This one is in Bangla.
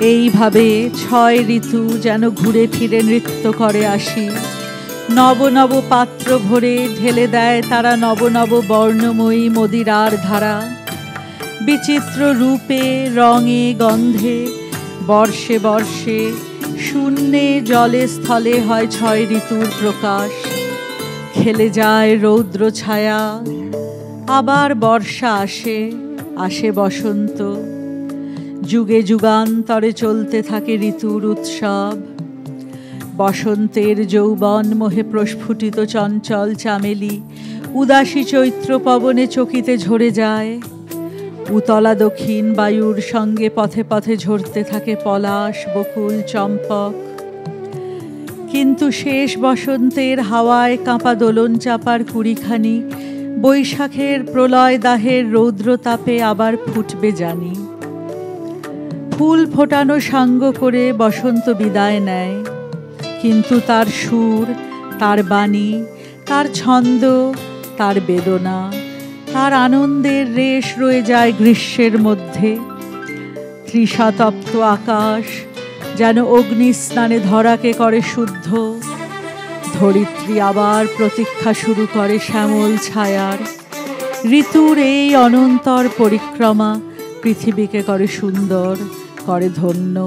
এইভাবে 6 ঋতু যেন ঘুরে ফিরে নৃত্য করে আসি। নব নব পাত্র ভরে ঢেলে দেয় তারা নব নব বর্ণময়ী মদিরার ধারা। বিচিত্র রূপে রঙে গন্ধে বর্ষে বর্ষে শূন্যে জলে স্থলে হয় 6 ঋতুর প্রকাশ। খেলে যায় রৌদ্র ছায়া, আবার বর্ষা আসে, আসে বসন্ত। যুগে যুগান্তরে চলতে থাকে ঋতুর উৎসব। বসন্তের যৌবন মোহে প্রস্ফুটিত চঞ্চল চামেলি উদাসী চৈত্র পবনে চকিতে ঝরে যায়। উতলা দক্ষিণ বায়ুর সঙ্গে পথে পথে ঝরতে থাকে পলাশ, বকুল, চম্পক। কিন্তু শেষ বসন্তের হাওয়ায় কাঁপা দোলন চাপার কুড়িখানি বৈশাখের প্রলয় দাহের রৌদ্রতাপে আবার ফুটবে জানি। ফুল ফোটানো সাঙ্গ করে বসন্ত বিদায় নেয়, কিন্তু তার সুর, তার বাণী, তার ছন্দ, তার বেদনা, তার আনন্দের রেশ রয়ে যায় গ্রীষ্মের মধ্যে। তৃষাতপ্ত আকাশ যেন অগ্নিস্নানে ধরাকে করে শুদ্ধ। ধরিত্রী আবার প্রতীক্ষা শুরু করে শ্যামল ছায়ার। ঋতুর এই অনন্তর পরিক্রমা পৃথিবীকে করে সুন্দর, করে ধন্য।